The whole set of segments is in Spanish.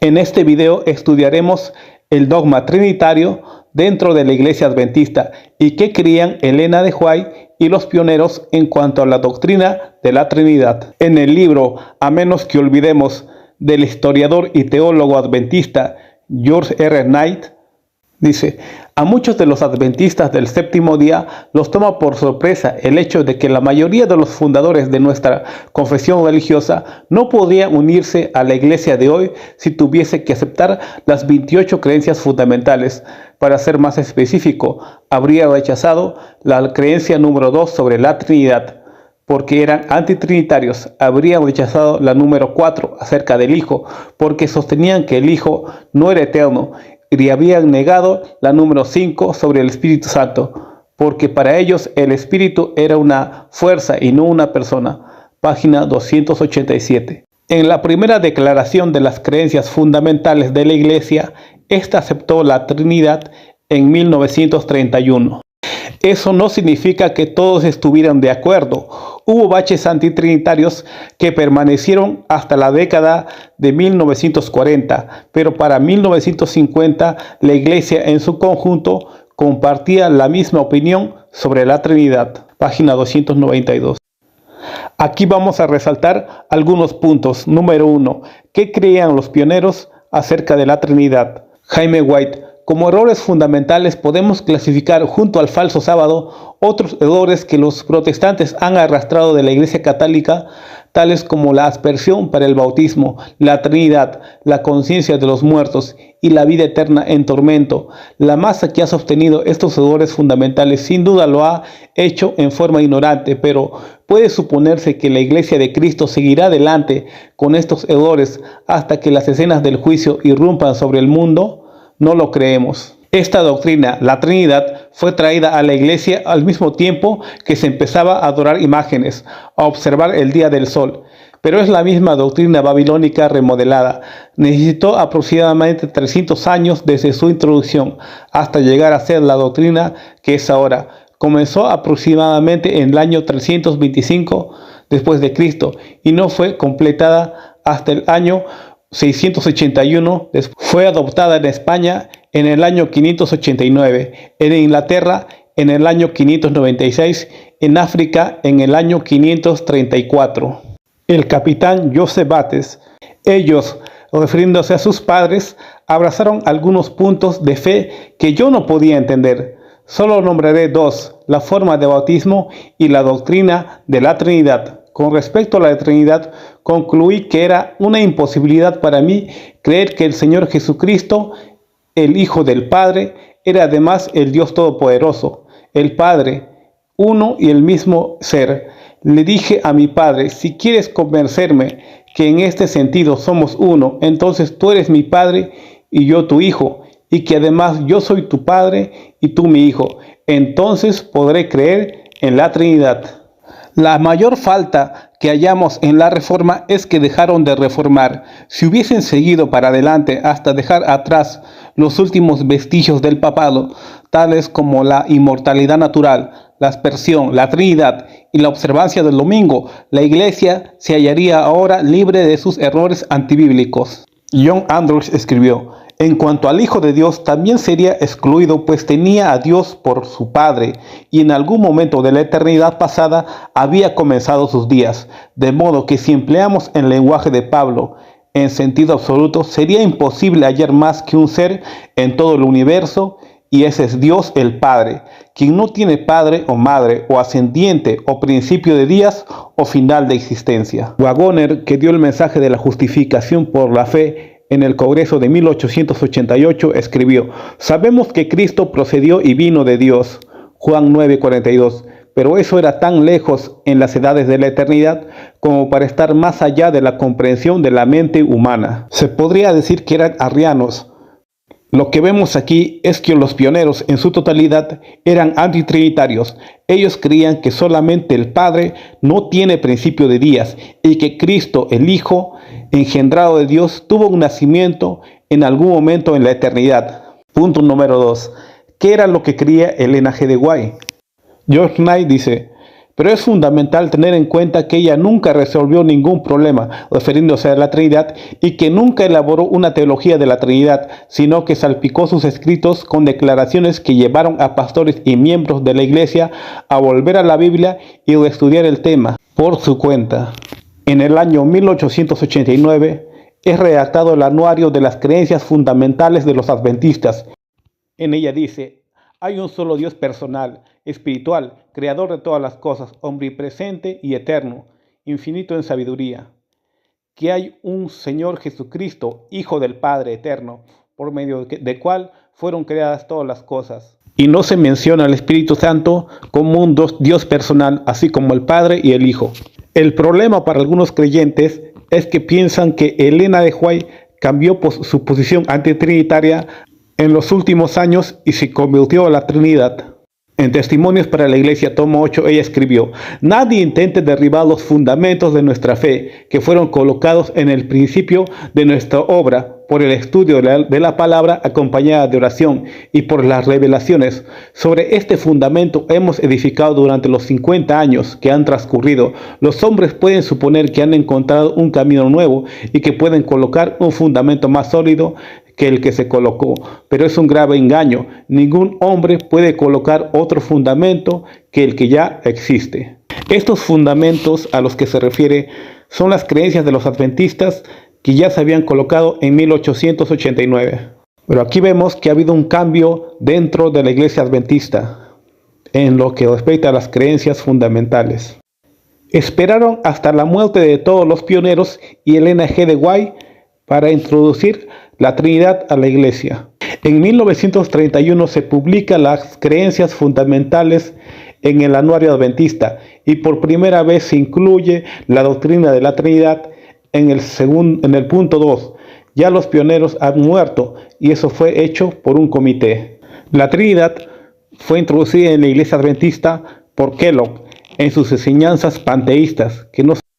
En este video estudiaremos el dogma trinitario dentro de la Iglesia Adventista y qué creían Elena de White y los pioneros en cuanto a la doctrina de la Trinidad. En el libro A menos que olvidemos, del historiador y teólogo adventista George R. Knight, dice: a muchos de los adventistas del séptimo día los toma por sorpresa el hecho de que la mayoría de los fundadores de nuestra confesión religiosa no podrían unirse a la iglesia de hoy si tuviese que aceptar las 28 creencias fundamentales. Para ser más específico, habría rechazado la creencia número 2 sobre la Trinidad, porque eran antitrinitarios. Habrían rechazado la número 4 acerca del Hijo, porque sostenían que el Hijo no era eterno, y habían negado la número 5 sobre el Espíritu Santo, porque para ellos el Espíritu era una fuerza y no una persona. Página 287. En la primera declaración de las creencias fundamentales de la Iglesia, ésta aceptó la Trinidad en 1931. Eso no significa que todos estuvieran de acuerdo. Hubo baches antitrinitarios que permanecieron hasta la década de 1940, pero para 1950 la Iglesia en su conjunto compartía la misma opinión sobre la Trinidad. Página 292. Aquí vamos a resaltar algunos puntos. Número 1. ¿Qué creían los pioneros acerca de la Trinidad? Jaime White: como errores fundamentales podemos clasificar junto al falso sábado otros errores que los protestantes han arrastrado de la Iglesia Católica, tales como la aspersión para el bautismo, la Trinidad, la conciencia de los muertos y la vida eterna en tormento. La masa que ha sostenido estos errores fundamentales sin duda lo ha hecho en forma ignorante, pero puede suponerse que la Iglesia de Cristo seguirá adelante con estos errores hasta que las escenas del juicio irrumpan sobre el mundo. No lo creemos. Esta doctrina, la Trinidad, fue traída a la Iglesia al mismo tiempo que se empezaba a adorar imágenes, a observar el día del sol. Pero es la misma doctrina babilónica remodelada. Necesitó aproximadamente 300 años desde su introducción hasta llegar a ser la doctrina que es ahora. Comenzó aproximadamente en el año 325 después de Cristo y no fue completada hasta el año 681. Fue adoptada en España en el año 589, en Inglaterra en el año 596, en África en el año 534. El capitán Joseph Bates: ellos, refiriéndose a sus padres, abrazaron algunos puntos de fe que yo no podía entender. Solo nombraré dos: la forma de bautismo y la doctrina de la Trinidad. Con respecto a la Trinidad, concluí que era una imposibilidad para mí creer que el Señor Jesucristo, el Hijo del Padre, era además el Dios Todopoderoso, el Padre, uno y el mismo ser. Le dije a mi padre: si quieres convencerme que en este sentido somos uno, entonces tú eres mi padre y yo tu hijo, y que además yo soy tu padre y tú mi hijo. Entonces podré creer en la Trinidad. La mayor falta que hallamos en la Reforma es que dejaron de reformar. Si hubiesen seguido para adelante hasta dejar atrás los últimos vestigios del papado, tales como la inmortalidad natural, la aspersión, la Trinidad y la observancia del domingo, la Iglesia se hallaría ahora libre de sus errores antibíblicos. John Andrews escribió: en cuanto al Hijo de Dios, también sería excluido, pues tenía a Dios por su Padre, y en algún momento de la eternidad pasada había comenzado sus días. De modo que si empleamos el lenguaje de Pablo en sentido absoluto, sería imposible hallar más que un ser en todo el universo, y ese es Dios el Padre, quien no tiene padre o madre, o ascendiente, o principio de días, o final de existencia. Waggoner, que dio el mensaje de la justificación por la fe en el Congreso de 1888, escribió: sabemos que Cristo procedió y vino de Dios, Juan 9:42, pero eso era tan lejos en las edades de la eternidad como para estar más allá de la comprensión de la mente humana. Se podría decir que eran arrianos. Lo que vemos aquí es que los pioneros en su totalidad eran antitrinitarios. Ellos creían que solamente el Padre no tiene principio de días y que Cristo, el Hijo, engendrado de Dios, tuvo un nacimiento en algún momento en la eternidad. Punto número 2. ¿Qué era lo que creía Elena G. de White? George Knight dice: Pero es fundamental tener en cuenta que ella nunca resolvió ningún problema refiriéndose a la Trinidad y que nunca elaboró una teología de la Trinidad, sino que salpicó sus escritos con declaraciones que llevaron a pastores y miembros de la Iglesia a volver a la Biblia y reestudiar el tema por su cuenta. En el año 1889 es redactado el Anuario de las Creencias Fundamentales de los Adventistas. En ella dice: hay un solo Dios personal, espiritual, creador de todas las cosas, omnipresente y eterno, infinito en sabiduría. Que hay un Señor Jesucristo, Hijo del Padre eterno, por medio del cual fueron creadas todas las cosas. Y no se menciona al Espíritu Santo como un Dios personal, así como el Padre y el Hijo. El problema para algunos creyentes es que piensan que Elena de White cambió su posición antitrinitaria en los últimos años y se convirtió a la Trinidad. En Testimonios para la Iglesia, tomo 8, ella escribió: nadie intente derribar los fundamentos de nuestra fe, que fueron colocados en el principio de nuestra obra, por el estudio de la palabra acompañada de oración y por las revelaciones. Sobre este fundamento hemos edificado durante los 50 años que han transcurrido. Los hombres pueden suponer que han encontrado un camino nuevo y que pueden colocar un fundamento más sólido que el que se colocó, pero es un grave engaño. Ningún hombre puede colocar otro fundamento que el que ya existe. Estos fundamentos a los que se refiere son las creencias de los adventistas que ya se habían colocado en 1889. Pero aquí vemos que ha habido un cambio dentro de la iglesia adventista en lo que respecta a las creencias fundamentales. Esperaron hasta la muerte de todos los pioneros y Elena G. de White para introducir la Trinidad a la Iglesia. En 1931 se publica las creencias fundamentales en el Anuario Adventista y por primera vez se incluye la doctrina de la Trinidad en el punto 2. Ya los pioneros han muerto y eso fue hecho por un comité. La Trinidad fue introducida en la Iglesia Adventista por Kellogg en sus enseñanzas panteístas,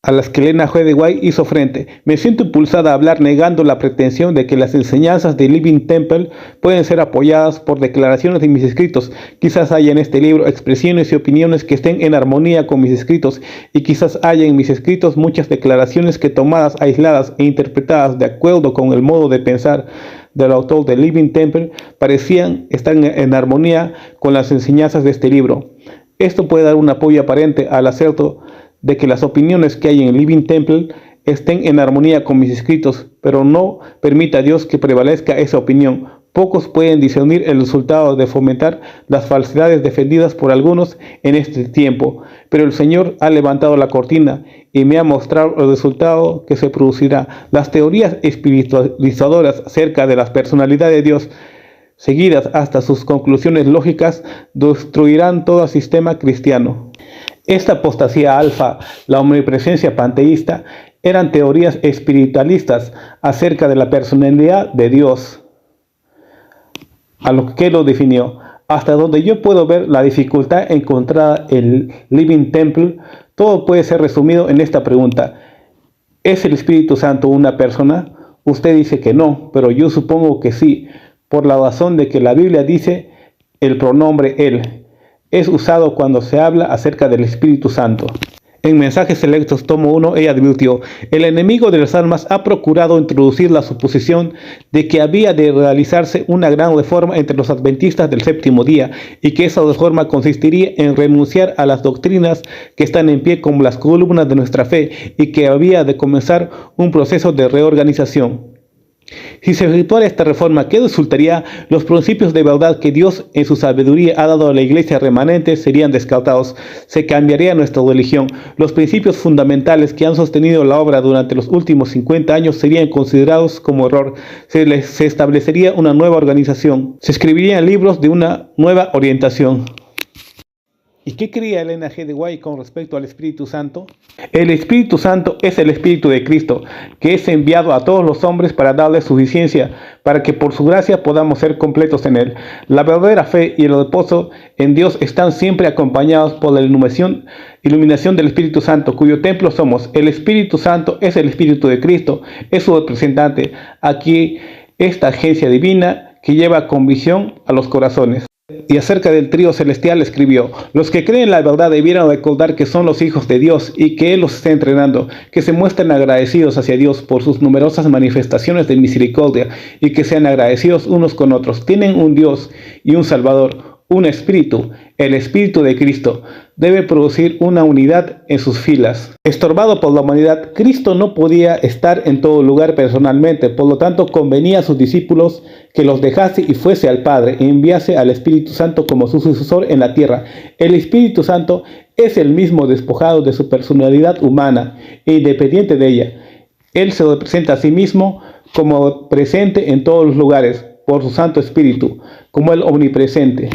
a las que Elena G. de White hizo frente. Me siento impulsada a hablar negando la pretensión de que las enseñanzas de Living Temple pueden ser apoyadas por declaraciones de mis escritos. Quizás haya en este libro expresiones y opiniones que estén en armonía con mis escritos, y quizás haya en mis escritos muchas declaraciones que, tomadas aisladas e interpretadas de acuerdo con el modo de pensar del autor de Living Temple, parecían estar en armonía con las enseñanzas de este libro. Esto puede dar un apoyo aparente al acerto de que las opiniones que hay en Living Temple estén en armonía con mis escritos, pero no permita a Dios que prevalezca esa opinión. Pocos pueden discernir el resultado de fomentar las falsedades defendidas por algunos en este tiempo, pero el Señor ha levantado la cortina y me ha mostrado el resultado que se producirá. Las teorías espiritualizadoras acerca de la personalidad de Dios, seguidas hasta sus conclusiones lógicas, destruirán todo sistema cristiano. Esta apostasía alfa, la omnipresencia panteísta, eran teorías espiritualistas acerca de la personalidad de Dios, a lo que lo definió. Hasta donde yo puedo ver la dificultad encontrada en Living Temple, todo puede ser resumido en esta pregunta: ¿es el Espíritu Santo una persona? Usted dice que no, pero yo supongo que sí, por la razón de que la Biblia dice el pronombre él es usado cuando se habla acerca del Espíritu Santo. En Mensajes Selectos, tomo 1, ella advirtió: el enemigo de las almas ha procurado introducir la suposición de que había de realizarse una gran reforma entre los adventistas del séptimo día, y que esa reforma consistiría en renunciar a las doctrinas que están en pie como las columnas de nuestra fe, y que había de comenzar un proceso de reorganización. Si se efectuara esta reforma, ¿qué resultaría? Los principios de verdad que Dios en su sabiduría ha dado a la iglesia remanente serían descartados. Se cambiaría nuestra religión. Los principios fundamentales que han sostenido la obra durante los últimos 50 años serían considerados como error. Se establecería una nueva organización. Se escribirían libros de una nueva orientación. ¿Y qué creía Elena G. de White con respecto al Espíritu Santo? El Espíritu Santo es el Espíritu de Cristo, que es enviado a todos los hombres para darles suficiencia, para que por su gracia podamos ser completos en Él. La verdadera fe y el reposo en Dios están siempre acompañados por la iluminación del Espíritu Santo, cuyo templo somos. El Espíritu Santo es el Espíritu de Cristo, es su representante. Aquí esta agencia divina que lleva convicción a los corazones. Y acerca del trío celestial escribió: los que creen la verdad debieran recordar que son los hijos de Dios y que Él los está entrenando, que se muestren agradecidos hacia Dios por sus numerosas manifestaciones de misericordia y que sean agradecidos unos con otros. Tienen un Dios y un Salvador, un Espíritu, el Espíritu de Cristo. Debe producir una unidad en sus filas. Estorbado por la humanidad, Cristo no podía estar en todo lugar personalmente, por lo tanto convenía a sus discípulos que los dejase y fuese al Padre e enviase al Espíritu Santo como su sucesor en la tierra. El Espíritu Santo es el mismo despojado de su personalidad humana e independiente de ella. Él se representa a sí mismo como presente en todos los lugares por su Santo Espíritu, como el omnipresente.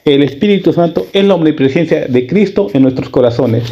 El Espíritu Santo es la omnipresencia de Cristo en nuestros corazones.